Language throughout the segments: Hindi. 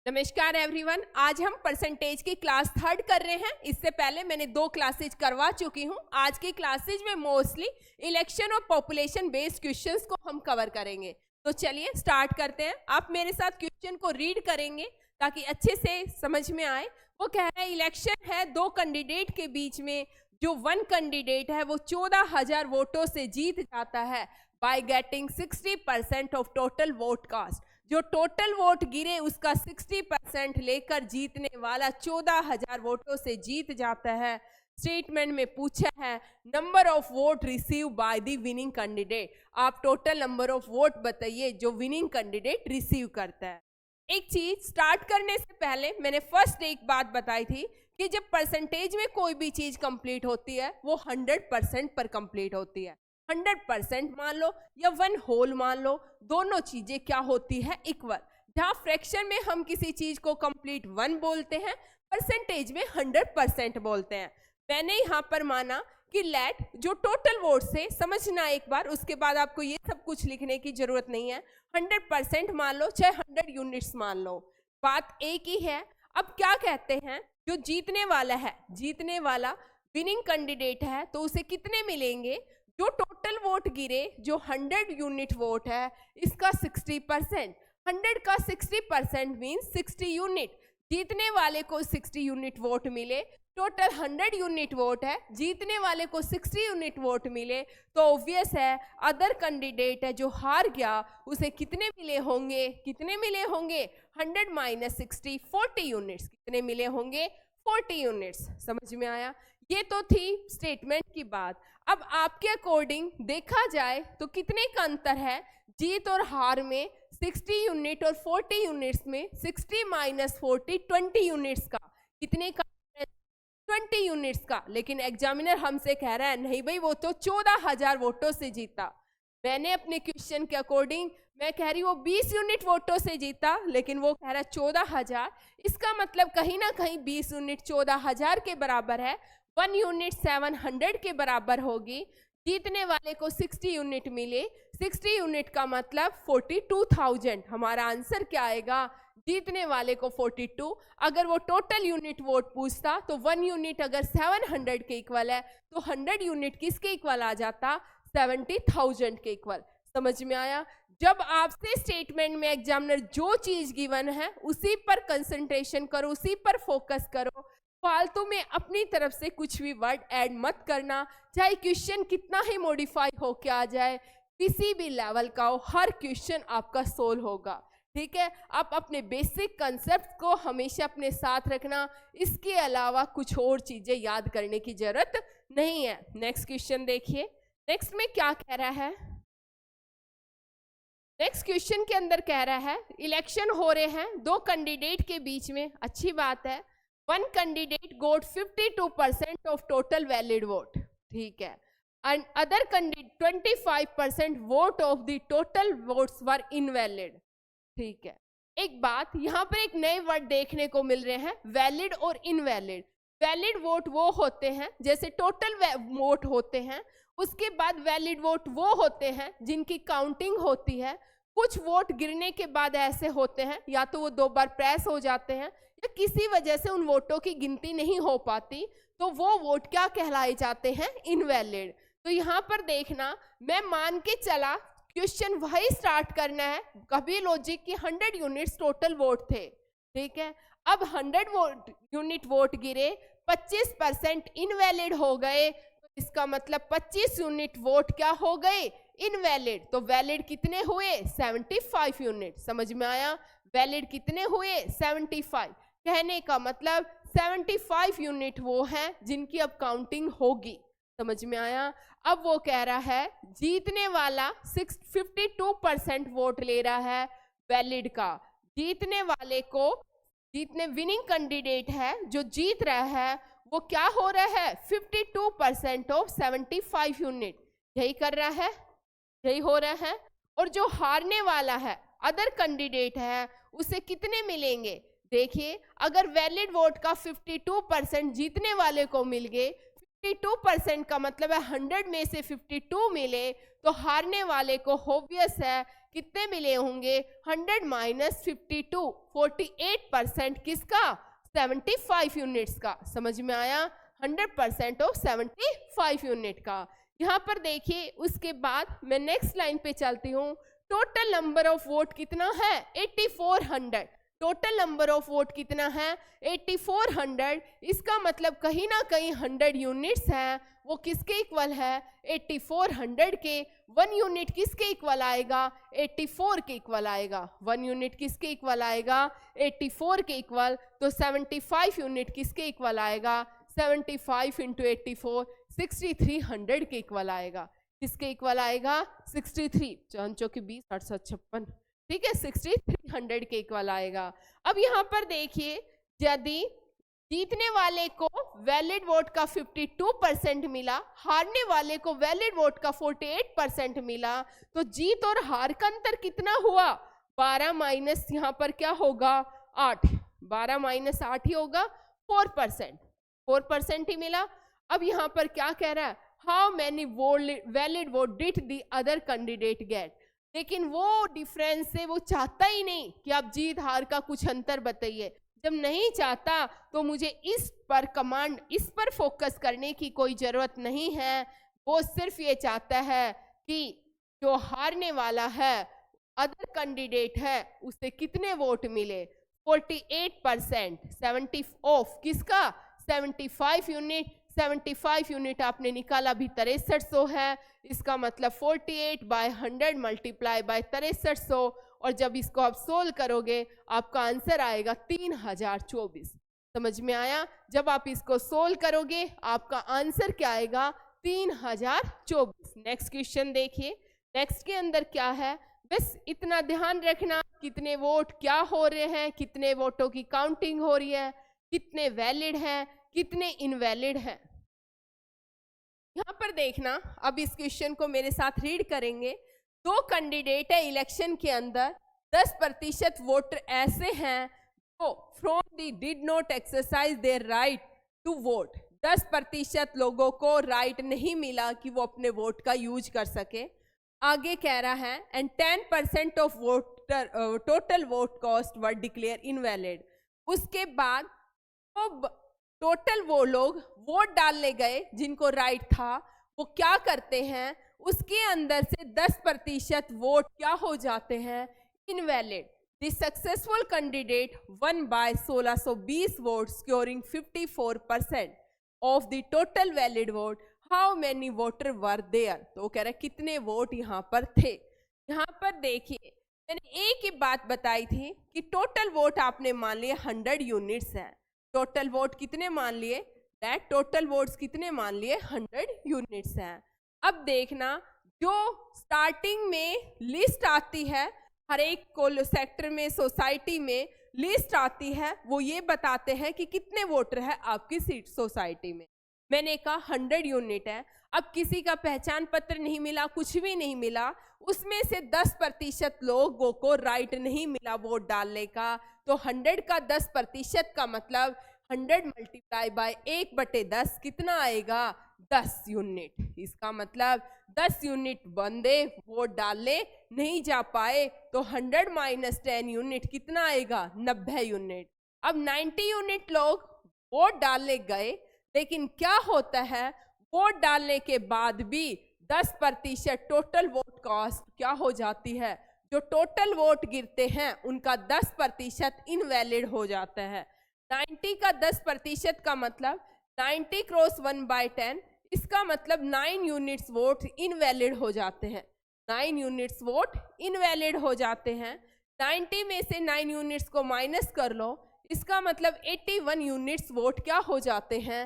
नमस्कार एवरीवन। आज हम परसेंटेज की क्लास थर्ड कर रहे हैं। इससे पहले मैंने 2 क्लासेज करवा चुकी हूं। आज की क्लासेज में मोस्टली इलेक्शन और पॉपुलेशन बेस्ड क्वेश्चंस को हम कवर करेंगे। तो चलिए स्टार्ट करते हैं। आप मेरे साथ क्वेश्चन को रीड करेंगे ताकि अच्छे से समझ में आए। वो कह रहा है इलेक्शन है 2 कैंडिडेट के बीच में, जो 1 कैंडिडेट है वो 14,000 वोटों से जीत जाता है by getting 60% of total vote cast. जो टोटल वोट गिरे उसका 60% लेकर जीतने वाला 14,000 वोटों से जीत जाता है। स्टेटमेंट में पूछा है number of vote receive by the winning candidate. आप टोटल नंबर ऑफ वोट बताइए जो विनिंग कैंडिडेट रिसीव करता है। एक चीज स्टार्ट करने से पहले मैंने फर्स्ट एक बात बताई थी कि जब परसेंटेज में कोई भी चीज कंप्लीट होती है वो 100% पर कंप्लीट होती है। 100% मान लो या 1 होल मान लो, दोनों चीजें क्या होती है इक्वल। जहां फ्रैक्शन में हम किसी चीज को कंप्लीट 1 बोलते हैं, परसेंटेज में 100% बोलते हैं। मैंने यहां पर माना कि लेट जो टोटल वोट से समझना एक बार, उसके बाद आपको ये सब कुछ लिखने की जरूरत नहीं है। 100% मान लो चाहे 100 यूनिट्स मान लो, बात एक ही है। अब क्या कहते हैं, जो जीतने वाला है, जीतने वाला विनिंग कैंडिडेट है, तो उसे कितने मिलेंगे? जो टोटल वोट गिरे, जो 100 यूनिट वोट है, इसका 60%। 100 का 60% मीन्स 60 यूनिट। जीतने वाले को 60 यूनिट वोट मिले, टोटल 100 यूनिट वोट है, जीतने वाले को 60 यूनिट वोट मिले, तो ऑब्वियस है अदर कैंडिडेट है जो हार गया उसे कितने मिले होंगे? कितने मिले होंगे? 100 माइनस 60, 40 यूनिट्स। कितने मिले होंगे? 40 यूनिट्स। समझ में आया? ये तो थी स्टेटमेंट की बात। अब आपके अकॉर्डिंग देखा जाए तो कितने का अंतर है जीत और हार में? 60 यूनिट और 40 यूनिट्स में 60 माइनस 40 20 यूनिट्स का। कितने का? 20 यूनिट्स का। लेकिन एग्जामिनर हमसे कह रहा है नहीं भाई, वो तो 14,000 वोटों से जीता। मैंने अपने क्वेश्चन के अकॉर्डिंग मैं कह रही वो 20 यूनिट वोटों से जीता, लेकिन वो कह रहा है 14,000। इसका मतलब कहीं ना कहीं 20 यूनिट 14,000 के बराबर है। 1 यूनिट 700 के बराबर होगी। जीतने वाले को 60 यूनिट मिले, 60 यूनिट का मतलब 42,000। हमारा आंसर क्या आएगा? जीतने वाले को 42। अगर वो टोटल यूनिट वोट पूछता तो 1 यूनिट अगर 700 के इक्वल है तो 100 यूनिट किसके इक्वल आ जाता? 70,000 के इक्वल। समझ में आया? जब आपसे स्टेटमेंट में एग्जामिनर जो चीज गिवन है उसी पर कंसंट्रेशन करो, उसी पर फोकस करो। फालतू में अपनी तरफ से कुछ भी वर्ड ऐड मत करना, चाहे क्वेश्चन कितना ही मॉडिफाई हो के आ जाए, किसी भी लेवल का हो, हर क्वेश्चन आपका सोल्व होगा। ठीक है? आप अपने बेसिक कंसेप्ट को हमेशा अपने साथ रखना, इसके अलावा कुछ और चीजें याद करने की जरूरत नहीं है। नेक्स्ट क्वेश्चन देखिए। नेक्स्ट में क्या कह रहा है? नेक्स्ट क्वेश्चन के अंदर कह रहा है इलेक्शन हो रहे हैं 2 कैंडिडेट के बीच में। अच्छी बात है। 1 candidate got 52% of total valid vote. ठीक है। And other candidate 25% vote of the total votes were invalid. ठीक है। एक बात यहाँ पर एक नए वर्ड देखने को मिल रहे हैं, वैलिड और इनवैलिड। वैलिड वोट वो होते हैं जैसे टोटल वोट होते हैं, उसके बाद वैलिड वोट वो होते हैं जिनकी काउंटिंग होती है। कुछ वोट गिरने के बाद ऐसे होते हैं या तो वो 2 बार प्रेस हो जाते हैं या किसी वजह से उन वोटों की गिनती नहीं हो पाती, तो वो वोट क्या कहलाए जाते हैं? इनवैलिड। तो यहाँ पर देखना, मैं मान के चला क्वेश्चन वही स्टार्ट करना है, कभी लॉजिक की 100 यूनिट्स टोटल वोट थे। ठीक है। अब 100 यूनिट वोट गिरे, 25% इनवैलिड हो गए, तो इसका मतलब 25 यूनिट वोट क्या हो गए? इनवैलिड। तो वैलिड कितने हुए? 75 यूनिट। समझ में आया? वैलिड कितने हुए? 75। कहने का मतलब 75 यूनिट वो हैं जिनकी अब काउंटिंग होगी। समझ में आया? अब वो कह रहा है जीतने वाला 52% वोट ले रहा है वैलिड का। जीतने वाले को, जीतने विनिंग कैंडिडेट है जो जीत रहा है, वो क्या हो रहा है? 52% ऑफ 75 यूनिट। यही कर रहा है, यही हो रहा है। और जो हारने वाला है, अदर कैंडिडेट है, उसे कितने मिलेंगे? देखिए, अगर वैलिड वोट का 52% जीतने वाले को मिल गए, 52% का मतलब है 100 में से 52 मिले, तो हारने वाले को ऑब्वियस है कितने मिले होंगे 100 माइनस 52, 48% किसका 75 यूनिट्स का। समझ में आया, 100% ऑफ 75 यूनिट का। यहाँ पर देखिए उसके बाद मैं नेक्स्ट लाइन पे चलती हूँ। टोटल नंबर ऑफ वोट कितना है 8400। टोटल नंबर ऑफ वोट कितना है 8400। इसका मतलब कहीं ना कहीं 100 यूनिट्स है, वो किसके इक्वल है 8400 के। 1 यूनिट किसके इक्वल आएगा 84 के इक्वल आएगा। 1 यूनिट किसके इक्वल आएगा 84 के इक्वल। तो 75 यूनिट किसके इक्वल आएगा 75 इंटू 84 6300 के इक्वल आएगा। किसके इक्वल आएगा 63, 4 चौके 20, 856, ठीक है 6300 के इक्वल आएगा। अब यहाँ पर देखिए यदि जीतने वाले को वैलिड वोट का 52% मिला, हारने वाले को वैलिड वोट का 48% मिला, तो जीत और हार का अंतर कितना हुआ 12 माइनस यहाँ पर क्या होगा 8, 12 माइनस 8 ही होगा 4%, 4% ही मिला। अब यहाँ पर क्या कह रहा है how many valid vote did the other candidate get. लेकिन वो डिफरेंस से वो चाहता ही नहीं कि आप जीत हार का कुछ अंतर बताइए। जब नहीं चाहता तो मुझे इस पर कमांड, इस पर फोकस करने की कोई जरूरत नहीं है। वो सिर्फ ये चाहता है कि जो हारने वाला है अदर कैंडिडेट है उसे कितने वोट मिले 48%, 70 ऑफ किसका 75 यूनिट। 75 यूनिट आपने निकाला भी 6300 है। इसका मतलब 48 बाय 100 मल्टीप्लाई बाय 6300, और जब इसको आप सोल्व करोगे आपका आंसर आएगा 3024। समझ में आया, जब आप इसको सोल्व करोगे आपका आंसर क्या आएगा 3024। नेक्स्ट क्वेश्चन देखिए, नेक्स्ट के अंदर क्या है, बस इतना ध्यान रखना कितने वोट क्या हो रहे हैं, कितने वोटों की काउंटिंग हो रही है, कितने वैलिड हैं, कितने इनवैलिड हैं। यहाँ पर देखना, अब इस क्वेश्चन को मेरे साथ रीड करेंगे। 2 कैंडिडेट है इलेक्शन के अंदर, 10% वोटर ऐसे हैं जो from the did not exercise their right to vote. 10% लोगों को राइट नहीं मिला कि वो अपने वोट का यूज कर सके। आगे कह रहा है and 10% of voter total vote cast were declared invalid. उसके बाद टोटल वो लोग वोट डालने गए जिनको राइट था, वो क्या करते हैं उसके अंदर से 10% वोट क्या हो जाते हैं invalid. The successful candidate won by 1620 vote scoring 54% of the total valid vote. How many voter were there. तो वो कह रहा है कितने वोट यहाँ पर थे। यहाँ पर देखिए मैंने एक ही बात बताई थी कि टोटल वोट आपने मान लिए 100 यूनिट्स हैं। टोटल वोट कितने मान लिए, दैट टोटल वोट्स कितने मान लिए 100 यूनिट्स हैं। अब देखना जो स्टार्टिंग में लिस्ट आती है, हर एक सेक्टर में सोसाइटी में लिस्ट आती है, वो ये बताते हैं कि कितने वोटर है आपकी सीट सोसाइटी में। मैंने कहा 100 यूनिट है। अब किसी का पहचान पत्र नहीं मिला, कुछ भी नहीं मिला, उसमें से 10% लोगों को राइट नहीं मिला वोट डालने का। तो 100 का 10% का मतलब 100 मल्टीप्लाई बाय 1/10 कितना आएगा 10 यूनिट। इसका मतलब 10 यूनिट बंदे वोट डालने नहीं जा पाए, तो 100 माइनस 10 यूनिट कितना आएगा 90 यूनिट। अब 90 यूनिट लोग वोट डालने गए, लेकिन क्या होता है वोट डालने के बाद भी 10% टोटल वोट कास्ट क्या हो जाती है, जो टोटल वोट गिरते हैं उनका 10% इनवैलिड हो जाता है। 90 का 10% का मतलब 90 क्रॉस 1/10, इसका मतलब 9 यूनिट्स वोट इनवैलिड हो जाते हैं। 9 यूनिट्स वोट इनवैलिड हो जाते हैं। 90 में से 9 यूनिट्स को माइनस कर लो, इसका मतलब 81 यूनिट्स वोट क्या हो जाते हैं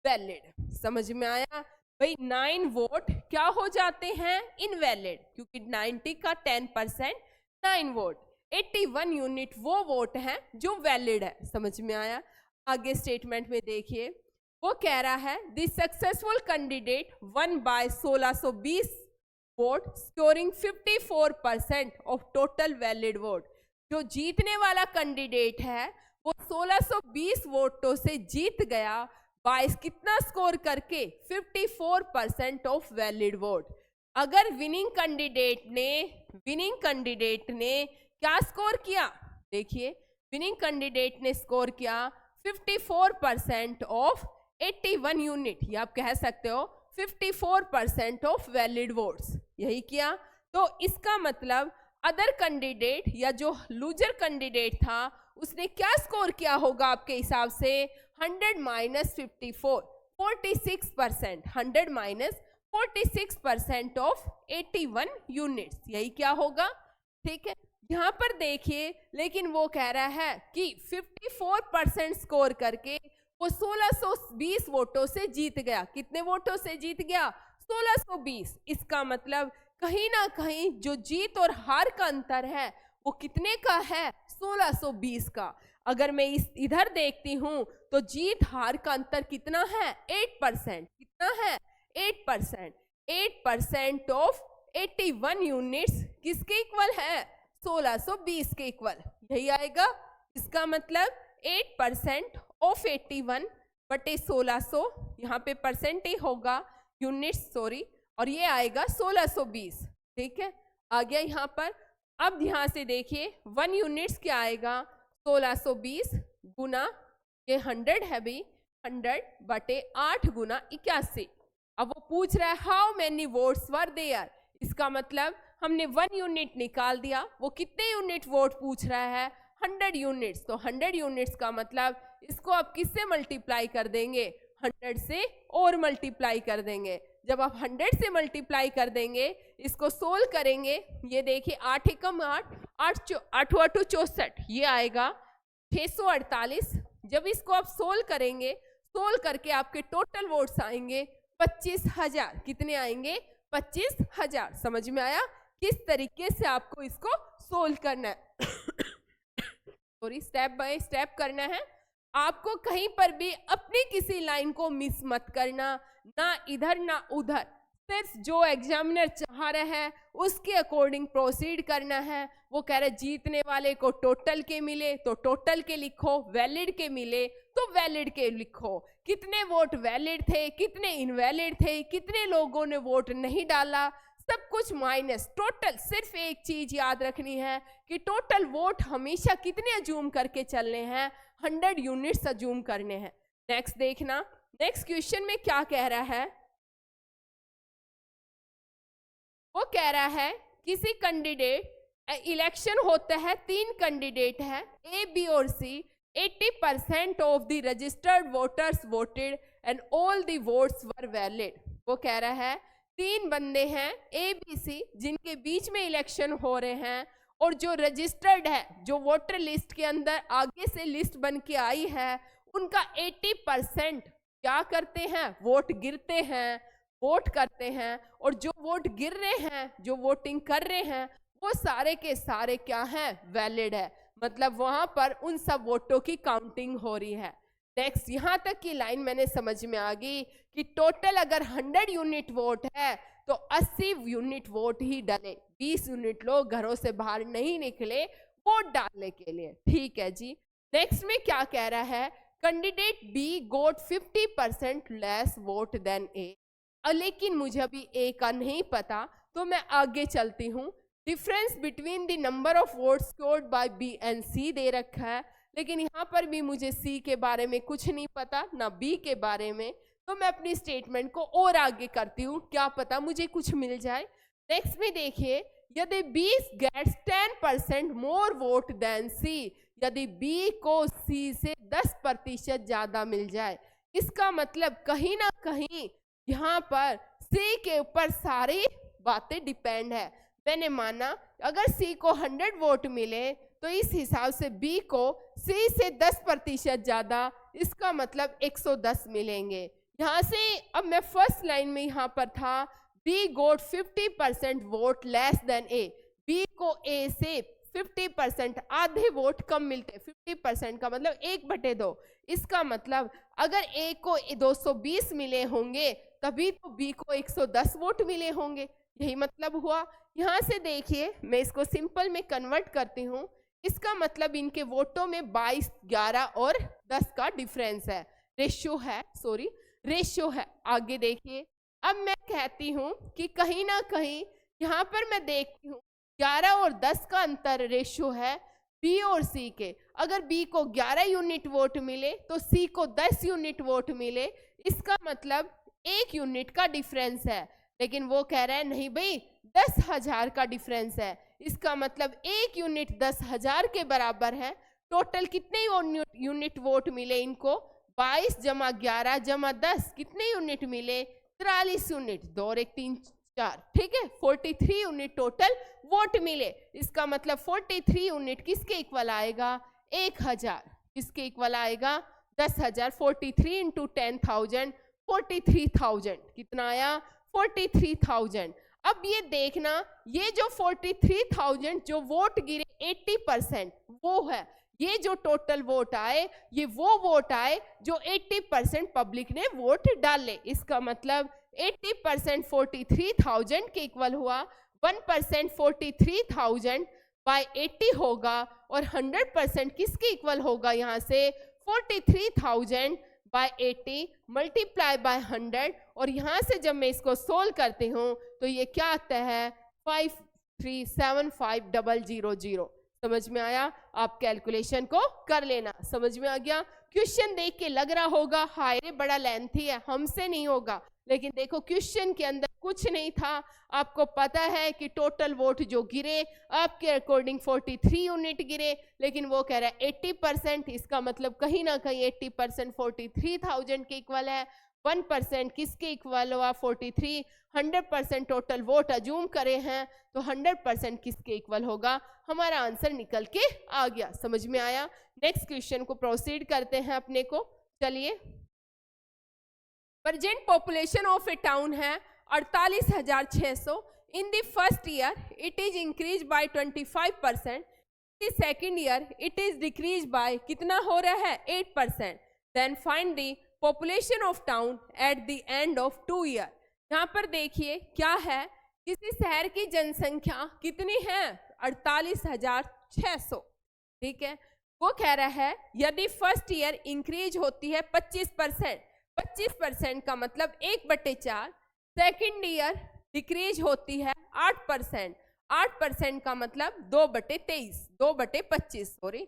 वैलिड। समझ में आया भाई, 9 वोट क्या हो जाते हैं इनवैलिड, क्योंकि 90 का 10% 9 वोट। 81 यूनिट वो वोट हैं जो वैलिड है। समझ में आया। आगे स्टेटमेंट में देखिए, वो कह रहा है the successful candidate won by 1620 vote scoring 54% of total valid vote. जो जीतने वाला कैंडिडेट है वो 1620 वोटों से जीत गया, 22 कितना स्कोर करके 54% ऑफ वैलिड वोट। अगर विनिंग कैंडिडेट ने क्या स्कोर किया, देखिए विनिंग कैंडिडेट ने स्कोर किया 54% ऑफ 81 यूनिट, या आप कह सकते हो 54% ऑफ वैलिड वोट्स, यही किया। तो इसका मतलब अदर कैंडिडेट या जो लूजर कैंडिडेट था उसने क्या स्कोर किया होगा आपके हिसाब से, 100 माइनस 54, 46%, 100 माइनस 46% ऑफ 81 यूनिट्स, यही क्या होगा, ठीक है। यहाँ पर देखिए, लेकिन वो कह रहा है कि 54% स्कोर करके वो 1620 वोटों से जीत गया। कितने वोटों से जीत गया, 1620। इसका मतलब कहीं ना कहीं जो जीत और हार का अंतर है वो कितने का है, 1620 का। अगर मैं इधर देखती हूं तो जीत हार का अंतर कितना है, 8%। कितना है, 8%। 8% ऑफ 81 यूनिट्स किसके इक्वल है, 1620 के इक्वल, यही आएगा। इसका मतलब 8% ऑफ 81 बटे 1600, यहाँ पे परसेंट ही होगा, यूनिट्स सॉरी, और ये आएगा 1620, ठीक है। आ गया यहाँ पर। अब ध्यान से देखिए 1 यूनिट्स क्या आएगा, 1620 गुना ये 100 है भी, 100 बटे 8 गुना 81। अब वो पूछ रहा है how many votes were there, इसका मतलब हमने 1 यूनिट निकाल दिया, वो कितने यूनिट वोट पूछ रहा है, 100 यूनिट्स। तो 100 यूनिट्स का मतलब इसको आप किससे मल्टीप्लाई कर देंगे, 100 से और मल्टीप्लाई कर देंगे। जब आप 100 से मल्टीप्लाई कर देंगे, इसको सोल्व करेंगे, ये देखिए 8 एकम 8, 8 8 64, ये आएगा 648। जब इसको आप सोल्व करेंगे, सोल्व करके आपके टोटल वोट्स आएंगे 25,000। कितने आएंगे, 25,000। समझ में आया किस तरीके से आपको इसको सोल्व करना है, सॉरी स्टेप बाय स्टेप करना है। आपको कहीं पर भी अपनी किसी लाइन को मिस मत करना, ना इधर ना उधर, सिर्फ जो एग्जामिनर चाह रहा है उसके अकॉर्डिंग प्रोसीड करना है। वो कह रहे जीतने वाले को टोटल के मिले तो टोटल के लिखो, वैलिड के मिले तो वैलिड के लिखो। कितने वोट वैलिड थे, कितने इनवैलिड थे, कितने लोगों ने वोट नहीं डाला, सब कुछ माइनस टोटल। सिर्फ एक चीज याद रखनी है कि टोटल वोट हमेशा कितने अज्यूम करके चलने हैं, 100 यूनिट्स अज्यूम करने हैं। नेक्स्ट देखना, नेक्स्ट क्वेश्चन में क्या कह रहा है, वो कह रहा है किसी कैंडिडेट, इलेक्शन होता है, 3 कैंडिडेट है ए बी और सी, 80% of the registered voters voted and all the votes were valid. वो कह रहा है 3 बंदे हैं ए बी सी जिनके बीच में इलेक्शन हो रहे हैं, और जो रजिस्टर्ड है, जो वोटर लिस्ट के अंदर आगे से लिस्ट बन के आई है, उनका 80% क्या करते हैं, वोट गिरते हैं, वोट करते हैं। और जो वोट गिर रहे हैं, जो वोटिंग कर रहे हैं, वो सारे के सारे क्या हैं, वैलिड है। मतलब वहां पर उन सब वोटों की काउंटिंग हो रही है। नेक्स्ट, यहाँ तक की लाइन मैंने समझ में आ गई कि टोटल अगर 100 यूनिट वोट है तो 80 यूनिट वोट ही डले, 20 यूनिट लोग घरों से बाहर नहीं निकले वोट डालने के लिए, ठीक है जी। नेक्स्ट में क्या कह रहा है, candidate be goat 50% less vote then ए। लेकिन मुझे अभी ए का नहीं पता तो मैं आगे चलती हूँ। Difference between the number of votes scored by B and C दे रखा है, लेकिन यहाँ पर भी मुझे सी के बारे में कुछ नहीं पता, ना बी के बारे में, तो मैं अपनी स्टेटमेंट को और आगे करती हूँ, क्या पता मुझे कुछ मिल जाए। नेक्स्ट में देखिए, यदि बी गेट्स 10% मोर वोट देन सी, यदि बी को सी से 10% ज्यादा मिल जाए, इसका मतलब कहीं ना कहीं यहाँ पर सी के ऊपर सारी बातें डिपेंड है। मैंने माना अगर सी को 100 वोट मिले तो इस हिसाब से बी को सी से 10% ज्यादा, इसका मतलब 110 मिलेंगे। यहाँ से अब मैं फर्स्ट लाइन में यहाँ पर था, बी गोट 50% वोट लेस देन ए, बी को ए से 50% आधे वोट कम मिलते, 50% का मतलब 1/2। इसका मतलब अगर ए को 220 मिले होंगे तभी तो बी को 110 वोट मिले होंगे, यही मतलब हुआ। यहाँ से देखिए मैं इसको सिंपल में कन्वर्ट करती हूँ, इसका मतलब इनके वोटों में 22, 11 और 10 का डिफरेंस है, रेशियो है, सॉरी रेशियो है। आगे देखिए अब मैं कहती हूँ कि कहीं ना कहीं यहाँ पर मैं देखती हूँ 11 और 10 का अंतर रेशियो है बी और सी के। अगर बी को 11 यूनिट वोट मिले तो सी को 10 यूनिट वोट मिले, इसका मतलब 1 यूनिट का डिफरेंस है। लेकिन वो कह रहा है नहीं भाई 10,000 का डिफरेंस है, इसका मतलब 1 यूनिट 10,000 के बराबर है। टोटल कितने यूनिट वोट मिले इनको? 22 जमा 11 जमा 10 कितने यूनिट मिले? 43 यूनिट। 2 और 1 3 4, ठीक है, 43 यूनिट टोटल वोट मिले। इसका मतलब 43 यूनिट किसके इक्वल आएगा? 1000। किसके इक्वल आएगा? 10,000। 43 इंटू 10,000 43,000। कितना आया? 43,000। अब ये देखना, ये जो 43,000 जो वोट गिरे 80% वो है। ये जो टोटल वोट आए ये वो वोट आए जो 80% पब्लिक ने वोट डाले। इसका मतलब 80% 43,000 के इक्वल हुआ। 1% 43,000 बाय 80 होगा और 100% किसके इक्वल होगा? यहाँ से 43,000 बाय 80 मल्टीप्लाई बाय 100। और यहाँ से जब मैं इसको सोल्व करती हूँ तो ये क्या आता है? 5375000। समझ में आया? आप कैलकुलेशन को कर लेना। समझ में आ गया? क्वेश्चन देख के लग रहा होगा हाय रे बड़ा लेंथी है, हमसे नहीं होगा, लेकिन देखो क्वेश्चन के अंदर कुछ नहीं था। आपको पता है कि टोटल वोट जो गिरे आपके अकॉर्डिंग 43 यूनिट गिरे, लेकिन वो कह रहा है 80%। इसका मतलब कहीं ना कहीं 80% 43,000 के इक्वल है। 1% किसके इक्वल हुआ? 43। 100% टोटल वोट अज्यूम करे हैं तो 100% किसके इक्वल होगा? हमारा आंसर निकल के आ गया। समझ में आया? नेक्स्ट क्वेश्चन को प्रोसीड करते हैं अपने को। चलिए, present population of a town है 48,600। In the first year it is increase by 25%। In the second year it is decrease by कितना हो रहा है? 8%। Then find the population of town at the end of 2 year. यहाँ पर देखिए क्या है, किसी शहर की जनसंख्या कितनी है? 48,600। ठीक है, वो कह रहा है यदि फर्स्ट ईयर इंक्रीज होती है 25%, 25% का मतलब 1/4। सेकेंड ईयर डिक्रीज होती है 8%, 8% का मतलब 2/23, 2/25 सॉरी,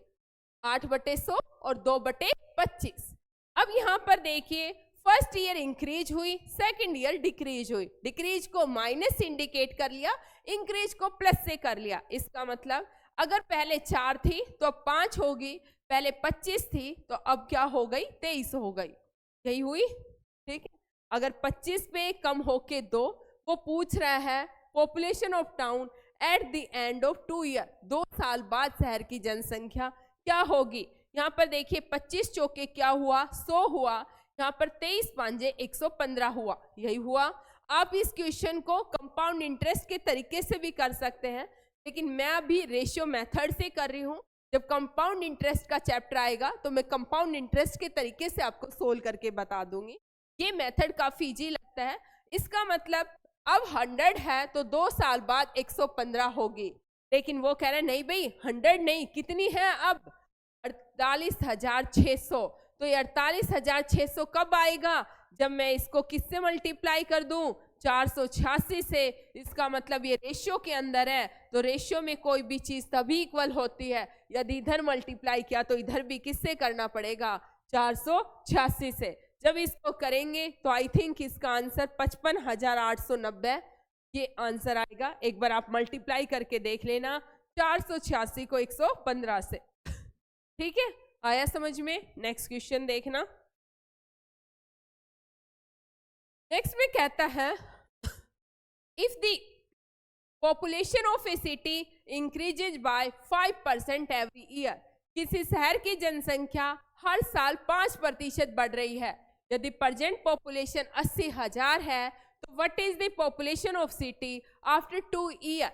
8/100 और 2/25। अब यहाँ पर देखिए फर्स्ट ईयर इंक्रीज हुई, सेकंड ईयर डिक्रीज हुई। डिक्रीज को माइनस इंडिकेट कर लिया, इंक्रीज को प्लस से कर लिया। इसका मतलब अगर पहले 4 थी तो अब 5 होगी, पहले 25 थी तो अब क्या हो गई? 23 हो गई। यही हुई। ठीक है, अगर 25 पे कम होके 2, वो पूछ रहा है population of town at the end of 2 year, 2 साल बाद शहर की जनसंख्या क्या होगी। यहाँ पर देखिए 25 चौके क्या हुआ? 100 हुआ। यहाँ पर 23 पांजे 115 हुआ। यही हुआ। आप इस क्वेश्चन को कंपाउंड इंटरेस्ट के तरीके से भी कर सकते हैं, लेकिन मैं अभी रेशियो मेथड से कर रही हूँ। जब कंपाउंड इंटरेस्ट का चैप्टर आएगा तो मैं कंपाउंड इंटरेस्ट के तरीके से आपको सोल्व करके बता दूंगी। ये मेथड काफी इजी लगता है। इसका मतलब अब 100 है तो 2 साल बाद 115 होगी, लेकिन वो कह रहे हैं नहीं भाई 100 नहीं, कितनी है अब? 48,600। तो ये 48,600 कब आएगा? जब मैं इसको किससे मल्टीप्लाई कर दूं? 486 से। इसका मतलब ये रेशियो के अंदर है, तो रेशियो में कोई भी चीज तभी इक्वल होती है यदि इधर मल्टीप्लाई किया तो इधर भी किससे करना पड़ेगा? 486 से। जब इसको करेंगे तो आई थिंक इसका आंसर 55,890 ये आंसर आएगा। एक बार आप मल्टीप्लाई करके देख लेना 486 को 115 से। ठीक है, आया समझ में? नेक्स्ट क्वेश्चन देखना। नेक्स्ट में कहता है if the population of A city increases by 5% every year, किसी शहर की जनसंख्या हर साल 5% बढ़ रही है। यदि प्रेजेंट पॉपुलेशन 80,000 है तो what is the population of city after 2 year,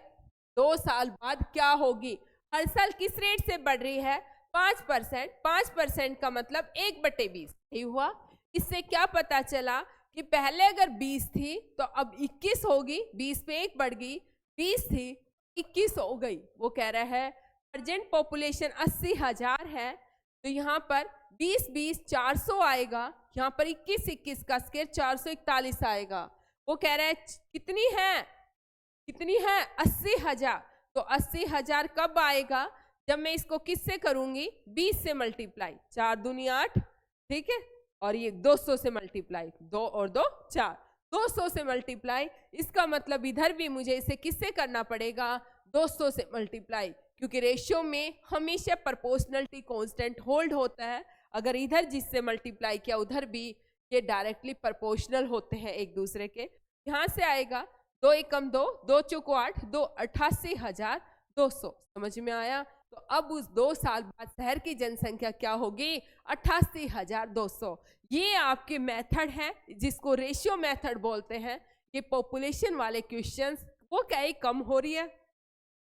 2 साल बाद क्या होगी? हर साल किस रेट से बढ़ रही है? 5%। 5% का मतलब 1/20 ही हुआ। इससे क्या पता चला कि पहले अगर 20 थी तो अब 21 होगी, 20 पे 1 बढ़ गई, 20 थी 21 हो गई। वो कह रहा है प्रेजेंट पॉपुलेशन 80,000 है तो यहाँ पर 20 20 400 आएगा, यहाँ पर 21 21 का स्क्वायर 441 आएगा, वो कह रहा है कितनी है 80,000। तो 80,000 कब आएगा? जब मैं इसको किससे करूंगी? 20 से मल्टीप्लाई, 4 दूनी 8, ठीक है, और ये 200 से मल्टीप्लाई, 2 और 2 4, 200 से मल्टीप्लाई। इसका मतलब इधर भी मुझे इसे किससे करना पड़ेगा? 200 से मल्टीप्लाई, क्योंकि रेशियो में हमेशा प्रोपोर्शनलिटी कांस्टेंट होल्ड होता है। अगर इधर जिससे मल्टीप्लाई किया उधर भी, ये डायरेक्टली प्रोपोर्शनल होते हैं एक दूसरे के। यहाँ से आएगा 2 एकम 2, 2 चौको 8, 2 88,200। समझ में आया? तो अब उस 2 साल बाद शहर की जनसंख्या क्या होगी? 88,200। ये आपके मेथड है जिसको रेशियो मेथड बोलते हैं। ये पॉपुलेशन वाले क्वेश्चंस, वो क्या है, कम हो रही है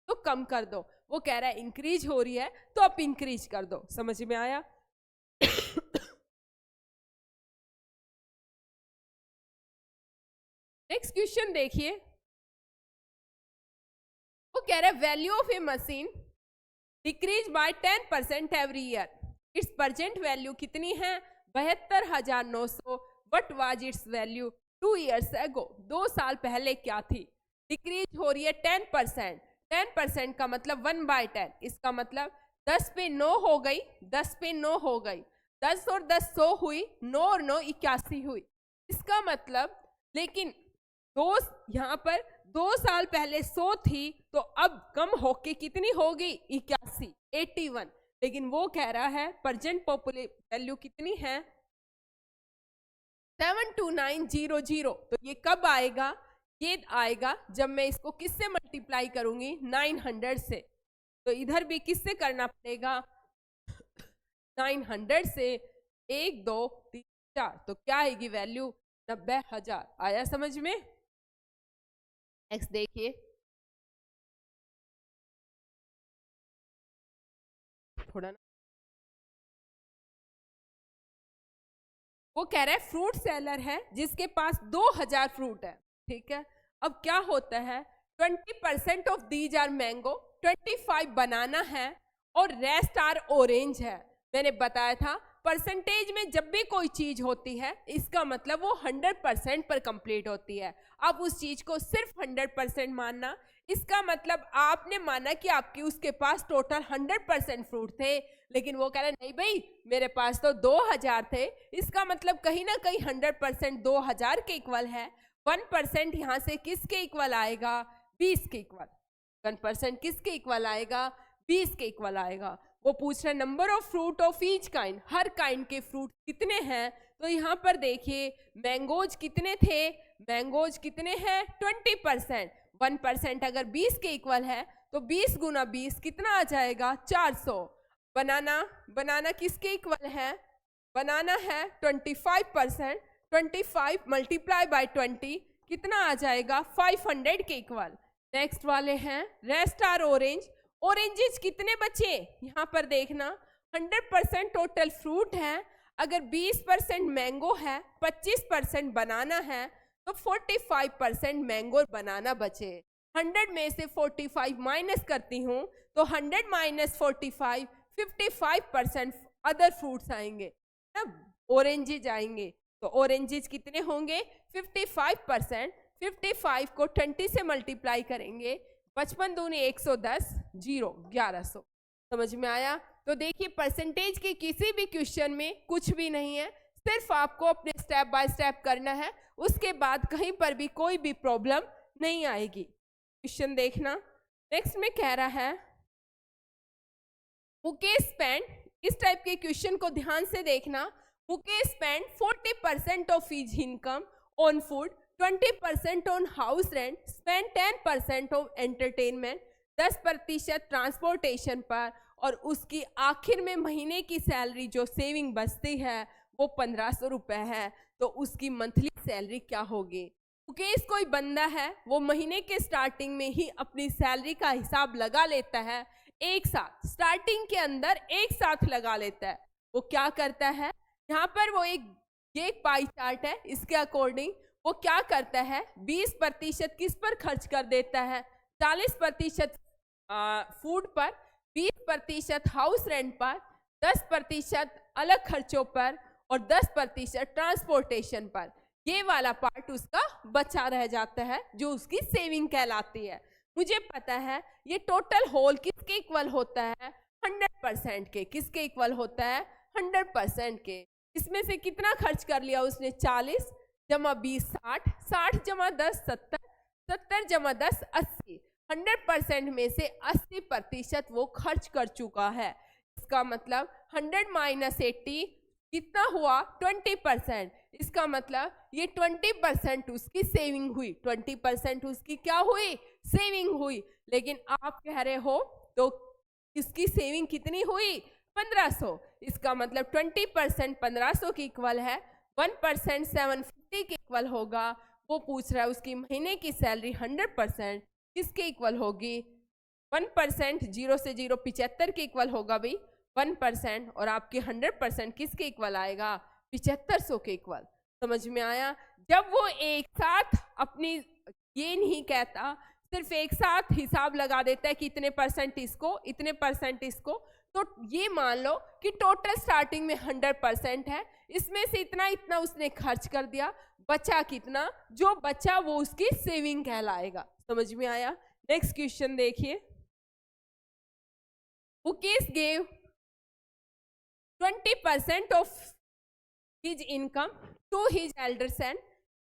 तो कम कर दो, वो कह रहा है इंक्रीज हो रही है तो आप इंक्रीज कर दो। समझ में आया? नेक्स्ट क्वेश्चन देखिए, वो कह रहा है value of A machine decrease by 10% every year. It's present value कितनी है? 72,900। What was it's value 2 years ago? 2 साल पहले क्या थी? डिक्रीज हो रही है 10%। 10% का मतलब 1/10। इसका मतलब 10 पे 9 हो गई, 10 पे 9 हो गई, 10 और 10 100 हुई, 9 और 9 81 हुई। इसका मतलब, लेकिन यहाँ पर 2 साल पहले 100 थी तो अब कम होके कितनी होगी? 81, 81। लेकिन वो कह रहा है प्रेजेंट वैल्यू कितनी है? 72900। तो ये कब आएगा? ये आएगा जब मैं इसको किससे मल्टीप्लाई करूंगी? 900 से। तो इधर भी किससे करना पड़ेगा? 900 से। 1 2 3 4, तो क्या आएगी वैल्यू? 90,000। आया समझ में? नेक्स्ट देखिए, थोड़ा ना, वो कह रहा है फ्रूट सेलर है जिसके पास 2000 फ्रूट है, ठीक है। अब क्या होता है? 20% ऑफ दीज आर मैंगो, 25 बनाना है और रेस्ट आर ऑरेंज है। मैंने बताया था परसेंटेज में जब भी कोई चीज होती है इसका मतलब वो 100% पर कंप्लीट होती है। अब उस चीज को सिर्फ 100% मानना, इसका मतलब आपने माना कि आपकी उसके पास टोटल 100% फ्रूट थे, लेकिन वो कह रहे नहीं भाई मेरे पास तो 2000 थे। इसका मतलब कहीं ना कहीं 100% 2000 के इक्वल है। 1% यहाँ से किसके इक्वल आएगा? 20 के इक्वल। 1% किसके इक्वल आएगा? 20 के इक्वल आएगा। वो पूछ रहा है number of fruit of each kind, her kind के फ्रूट कितने हैं? तो यहाँ पर देखिए मैंगोज कितने थे? मैंगोज कितने हैं? 20%। 1% अगर 20 के इक्वल है तो 20 गुना 20 कितना आ जाएगा? 400। बनाना किसके इक्वल है? बनाना है 25%। 25 मल्टीप्लाई बाय 20 कितना आ जाएगा? 500 के इक्वल। नेक्स्ट वाले हैं रेस्ट आर ऑरेंज। ऑरेंजेस कितने बचे? यहाँ पर देखना 100% टोटल फ्रूट है। अगर 20% मैंगो है, 25% बनाना है, तो 45% मैंगो और बनाना बचे। 100 में से 45 माइनस करती हूँ तो 100 माइनस 45, 55% अदर फ्रूट्स आएंगे ना, ऑरेंजेज आएंगे। तो ऑरेंजेज कितने होंगे? 55%। 55 को 20 से मल्टीप्लाई करेंगे, 55 दूनी 110, 0 1100। समझ में आया? तो देखिए परसेंटेज के किसी भी क्वेश्चन में कुछ भी नहीं है, सिर्फ आपको अपने स्टेप बाय स्टेप करना है, उसके बाद कहीं पर भी कोई भी प्रॉब्लम नहीं आएगी। क्वेश्चन देखना, नेक्स्ट में कह रहा है मुकेश स्पेंड, इस टाइप के क्वेश्चन को ध्यान से देखना। Mukesh spend 40% of his income on food, 20% on house rent, spend 10% of entertainment, 10% transportation पर, और उसकी आखिर में महीने की सैलरी जो सेविंग बचती है वो 1500 रुपए है। तो उसकी मंथली सैलरी क्या होगी? मुकेश कोई बंदा है, वो महीने के स्टार्टिंग में ही अपनी सैलरी का हिसाब लगा लेता है, एक साथ स्टार्टिंग के अंदर एक साथ लगा लेता है। वो क्या करता है? यहाँ पर वो ये पाई चार्ट है, इसके अकॉर्डिंग वो क्या करता है? 20% किस पर खर्च कर देता है? 40% फूड पर, 20% हाउस रेंट पर, 10% अलग खर्चों पर और 10% ट्रांसपोर्टेशन पर। ये वाला पार्ट उसका बचा रह जाता है जो उसकी सेविंग कहलाती है। मुझे पता है ये टोटल होल किसके इक्वल होता है, 100% के। किसके इक्वल होता है, 100% के। इसमें से कितना खर्च कर लिया उसने, 40 जमा 20 60, 60 जमा 10 70, 70 जमा 10 80। 100% में से 80% वो खर्च कर चुका है। इसका मतलब 100 माइनस 80 कितना हुआ, 20%। इसका मतलब ये 20% उसकी सेविंग हुई, 20% उसकी क्या हुई, सेविंग हुई। लेकिन आप कह रहे हो तो इसकी सेविंग कितनी हुई, 1500। इसका मतलब 20% 1500 के इक्वल है, 1% 750 के इक्वल होगा। वो पूछ रहा है उसकी महीने की सैलरी 100% किसके इक्वल होगी, 1% 0 से 0 75 के इक्वल होगा भाई 1%, और आपके 100% किसके इक्वल आएगा, 7500 के इक्वल। समझ में आया। जब वो एक साथ अपनी ये नहीं कहता, सिर्फ एक साथ हिसाब लगा देता है कि इतने % इसको इतने % इसको, तो ये मान लो कि टोटल स्टार्टिंग में 100% है, इसमें से इतना इतना उसने खर्च कर दिया, बचा कितना, जो बचा वो उसकी सेविंग कहलाएगा। समझ में आया। नेक्स्ट क्वेश्चन देखिए। Mukesh gave 20% of his income to his elder son,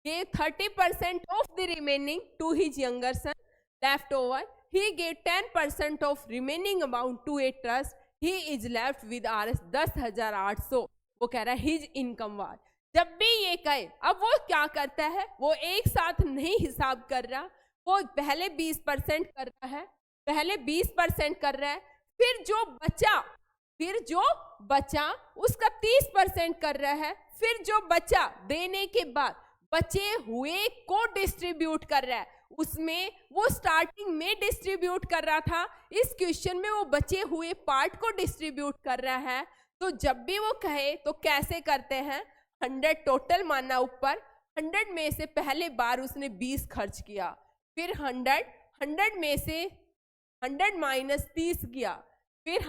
gave 30% of the remaining to his younger son. Left over, he gave 10% of remaining amount to a trust. He is left with Rs 10,800. वो कह रहा है his income was। जब भी ये कहे, अब वो क्या करता है, वो एक साथ नहीं हिसाब कर रहा, वो पहले 20% कर रहा है, पहले 20% कर रहा है, फिर जो बचा उसका 30% कर रहा है, फिर जो बचा देने के बाद बचे हुए को डिस्ट्रीब्यूट कर रहा है। उसमें वो स्टार्टिंग में डिस्ट्रीब्यूट कर रहा था, इस क्वेश्चन में वो बचे हुए पार्ट को डिस्ट्रीब्यूट कर रहा है। तो जब भी वो कहे तो कैसे करते हैं, 100 टोटल माना ऊपर, 100 में से पहले बार उसने 20 खर्च किया, फिर 100 में से 100 माइनस 30 किया, फिर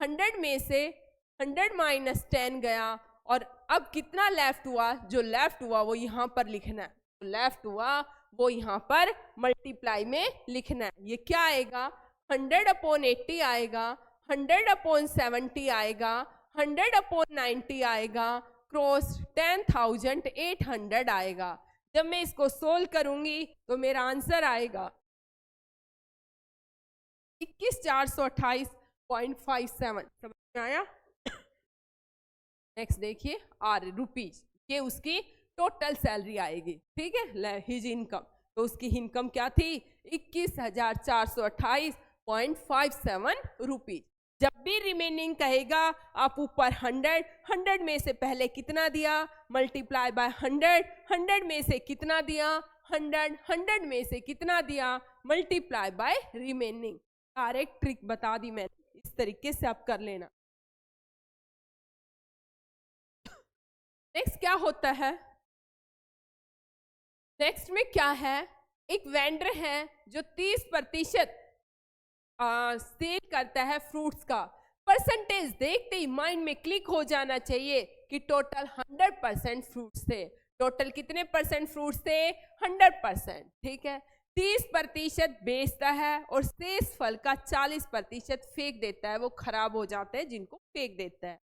100 में से 100 माइनस 10 गया, और अब कितना लेफ्ट हुआ, जो लेफ्ट हुआ वो यहाँ पर लिखना है, तो लेफ्ट हुआ वो यहाँ पर मल्टीप्लाई में लिखना है। ये क्या आएगा, 100/80 आएगा, 100/70 आएगा, 100/90 आएगा, क्रॉस 10,800 आएगा। जब मैं इसको सोल्व करूंगी तो मेरा आंसर आएगा 21,428.57। समझ में आया। नेक्स्ट देखिए, आर रुपीज, ये उसकी टोटल सैलरी आएगी। ठीक है, हिज इनकम, तो उसकी इनकम क्या थी, 21,428.57 रुपीज। जब भी रिमेनिंग कहेगा आप ऊपर 100 में से पहले कितना दिया, मल्टीप्लाई बाय 100 में से कितना दिया, 100 में से कितना दिया, multiply by remaining. Direct trick बता दी मैंने, इस तरीके से आप कर लेना। नेक्स्ट क्या होता है, नेक्स्ट में क्या है, एक वेंडर है जो 30% सेल करता है फ्रूट्स का। परसेंटेज देखते ही माइंड में क्लिक हो जाना चाहिए कि टोटल 100% फ्रूट्स थे। टोटल कितने % फ्रूट्स थे, 100%। ठीक है, 30% बेचता है और शेष फल का 40% फेंक देता है, वो खराब हो जाते हैं जिनको फेंक देता है।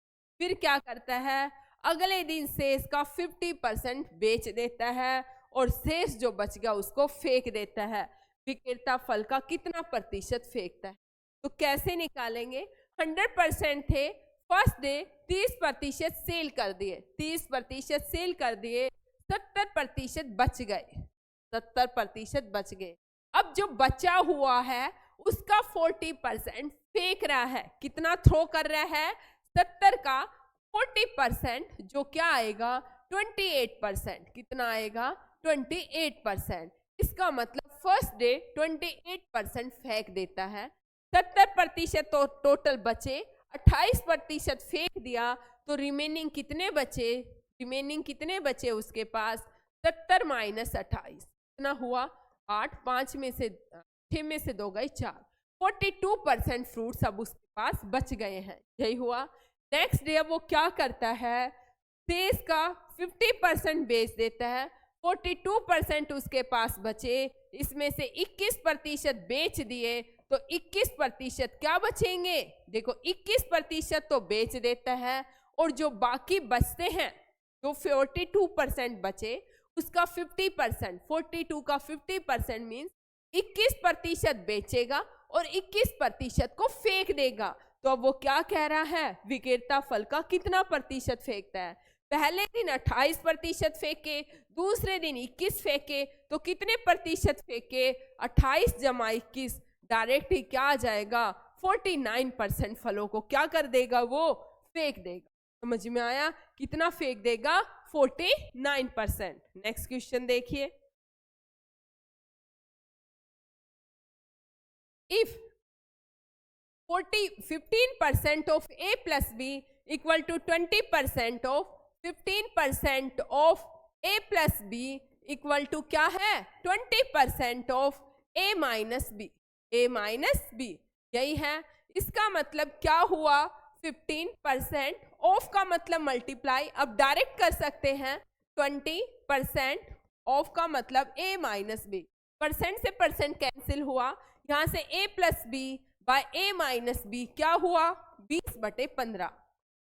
फिर क्या करता है, अगले दिन शेष का 50% बेच देता है और शेष जो बच गया उसको फेंक देता है। विक्रेता फल का कितना % फेंकता है, तो कैसे निकालेंगे, 100% थे, फर्स्ट डे 30% सेल कर दिए, 30% सेल कर दिए, 70% बच गए, 70% बच गए। अब जो बचा हुआ है उसका 40% फेंक रहा है। कितना थ्रो कर रहा है, 70 का 40%, जो क्या आएगा 28%। कितना आएगा, 28%। इसका मतलब फर्स्ट डे 28% फेंक देता है, 70% तो टोटल बचे, 28% फेंक दिया, तो रिमेनिंग कितने बचे, रिमेनिंग कितने बचे उसके पास, 70 माइनस 28 कितना हुआ 8, 5 में से 6 में से 2 गए 4, 42% फ्रूट्स अब उसके पास बच गए हैं। यही हुआ। नेक्स्ट डे अब वो क्या करता है, शेष का 50% बेच देता है, 42% उसके पास बचे, इसमें से 21% बेच दिए तो 21% क्या बचेंगे? देखो 21% तो बेच देता है और जो बाकी बचते हैं, जो 42% बचे उसका 50%, 42 का 50% मीन्स 21% बेचेगा और 21% को फेंक देगा। तो अब वो क्या कह रहा है? विक्रेता फल का कितना प्रतिशत फेंकता है? पहले दिन 28% फेंके, दूसरे दिन 21 फेंके, तो कितने प्रतिशत फेंके? 28 जमा 21, डायरेक्ट ही क्या आ जाएगा? 49% फलों को क्या कर देगा? वो फेंक देगा। समझ में आया? कितना फेंक देगा? 49%। नेक्स्ट क्वेश्चन देखिए, if 15% of a plus b equal to 20% of 15% of a plus b equal to क्या है? 20% of a minus b, a minus b, यही है। इसका मतलब क्या हुआ? 15% ऑफ का मतलब मल्टीप्लाई, अब डायरेक्ट कर सकते हैं। 20% ऑफ का मतलब a माइनस बी, परसेंट से परसेंट कैंसिल हुआ, यहाँ से a plus B by a minus B क्या हुआ? 20/15,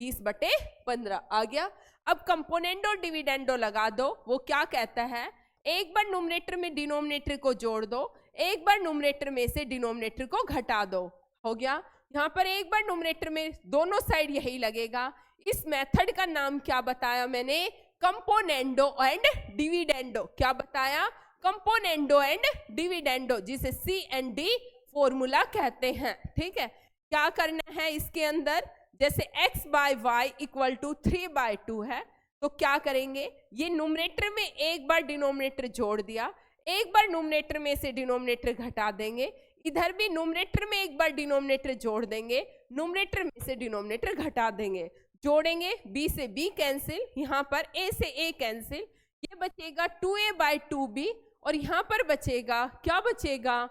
20/15 आ गया। अब कंपोनेंडो डिविडेंडो लगा दो। वो क्या कहता है? एक बार न्यूमरेटर में डिनोमिनेटर को जोड़ दो, एक बार न्यूमरेटर में से डिनोमिनेटर को घटा दो। हो गया। यहाँ पर एक बार न्यूमरेटर में दोनों साइड यही लगेगा। इस मेथड का नाम क्या बताया मैंने? Componendo and dividendo. क्या बताया? कंपोनेंडो एंड डिविडेंडो, जिसे C&D फॉर्मूला कहते हैं। ठीक है, क्या करना है इसके अंदर? जैसे x/y इक्वल टू 3/2 है, तो क्या करेंगे? ये न्यूमरेटर में एक बार डिनोमिनेटर जोड़ दिया, एक बार न्यूमरेटर में से डिनोमिनेटर घटा देंगे, इधर भी न्यूमरेटर में एक बार डिनोमिनेटर जोड़ देंगे, न्यूमरेटर में से डिनोमिनेटर घटा देंगे, जोड़ेंगे, b से b कैंसिल, यहाँ पर a से a कैंसिल, ये बचेगा 2a/2b और यहाँ पर बचेगा, क्या बचेगा?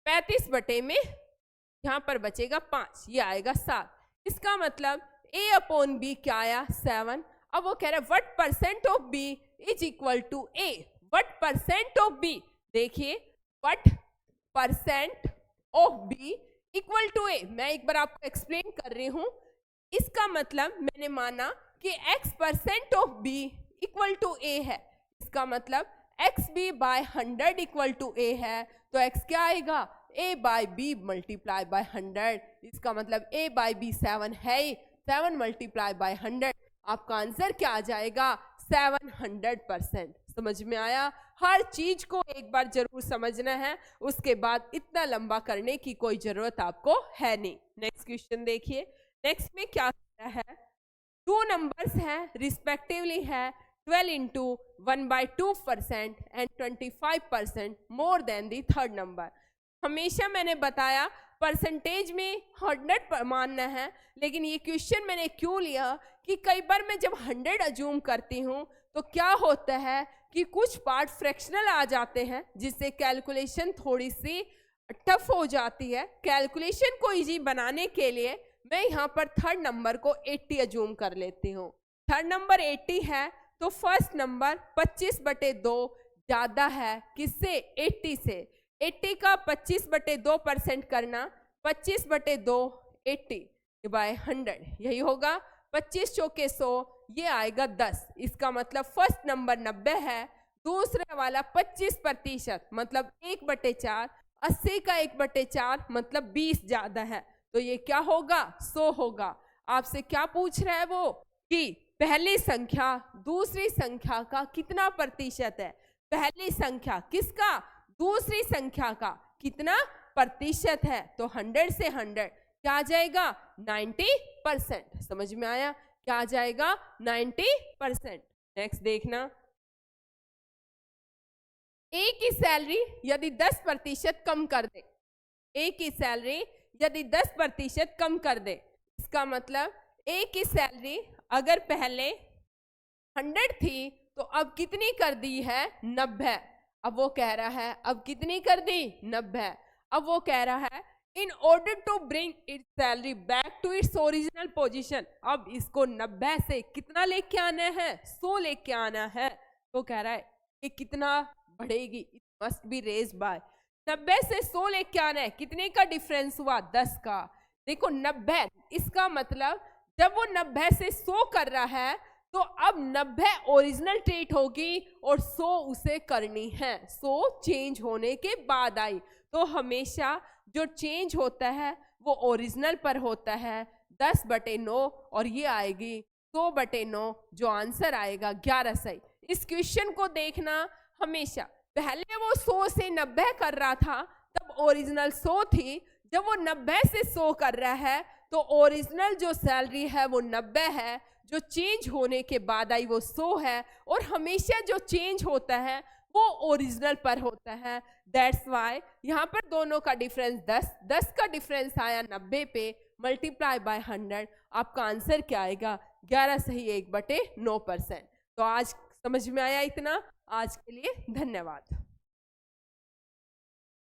35 बटे में यहाँ पर बचेगा 5, ये आएगा 7। इसका मतलब a/b क्या आया? 7। अब वो कह रहा है what percent of b is equal to a, what percent of b, देखिए what percent of b equal to a। मैं एक बार आपको एक्सप्लेन कर रही हूं। इसका मतलब मैंने माना कि x% of b equal to a है, इसका मतलब xb/100 इक्वल टू a है, तो x क्या आएगा? a/b multiply by 100। इसका मतलब a/b 7 है, 7 मल्टीप्लाई बाय 100, आपका आंसर क्या आ जाएगा? 700%। समझ में आया? हर चीज को एक बार जरूर समझना है, उसके बाद इतना लंबा करने की कोई जरूरत आपको है नहीं। नेक्स्ट क्वेश्चन देखिए। नेक्स्ट में क्या है? 2 नंबर्स हैं, रिस्पेक्टिवली है 12 into 1/2% and 25% more than the third number. हमेशा मैंने बताया परसेंटेज में 100 मानना है, लेकिन ये क्वेश्चन मैंने क्यों लिया कि कई बार मैं जब 100 अज्यूम करती हूँ तो क्या होता है कि कुछ पार्ट फ्रैक्शनल आ जाते हैं, जिससे कैलकुलेशन थोड़ी सी टफ हो जाती है। कैलकुलेशन को इजी बनाने के लिए मैं यहाँ पर थर्ड नंबर को 80 अज्यूम कर लेती हूँ। थर्ड नंबर 80 है तो फर्स्ट नंबर 25/2 ज्यादा है किससे? 80 से। 80 का 25/2% करना, 25/2 80/100, यही होगा। 25 चौके 100, ये आएगा 10। इसका मतलब फर्स्ट नंबर 90 है, दूसरे वाला 25% मतलब 1/4, 80 का 1/4 मतलब 20 ज्यादा है, तो ये क्या होगा? 100 होगा। आपसे क्या पूछ रहा है वो कि पहली संख्या दूसरी संख्या का कितना प्रतिशत है? पहली संख्या किसका? दूसरी संख्या का कितना प्रतिशत है? तो 100 से 100 क्या आ जाएगा? 90%। समझ में आया? क्या आ जाएगा? 90%। नेक्स्ट देखना, ए की सैलरी यदि 10% कम कर दे, ए की सैलरी यदि 10% कम कर दे, इसका मतलब ए की सैलरी अगर पहले 100 थी तो अब कितनी कर दी है? 90। अब वो कह रहा है अब कितनी कर दी? 90। अब वो कह रहा है in order to bring its salary back to its original position, अब इसको 90 से कितना लेके आना है, 100 लेके आना है। तो कह रहा है ये कितना बढ़ेगी, it must be raise by 90 से 100 लेके आना है। कितने का डिफरेंस हुआ, 10 का। देखो 90, इसका मतलब जब वो 90 से 100 कर रहा है तो अब 90 ओरिजिनल ट्रेट होगी और 100 उसे करनी है। 100 चेंज होने के बाद आई, तो हमेशा जो चेंज होता है वो ओरिजिनल पर होता है 10/9, और ये आएगी 100/9, जो आंसर आएगा 11 सही। इस क्वेश्चन को देखना हमेशा, पहले वो 100 से 90 कर रहा था तब ओरिजिनल 100 थी, जब वो 90 से 100 कर रहा है तो ओरिजिनल जो सैलरी है वो 90 है, जो चेंज होने के बाद आई वो 100 है, और हमेशा जो चेंज होता है वो ओरिजिनल पर होता है। दैट्स वाई यहाँ पर दोनों का डिफरेंस 10 का डिफरेंस आया 90 पे, मल्टीप्लाई बाय 100, आपका आंसर क्या आएगा, 11 सही 1/9%। तो आज समझ में आया इतना, आज के लिए धन्यवाद।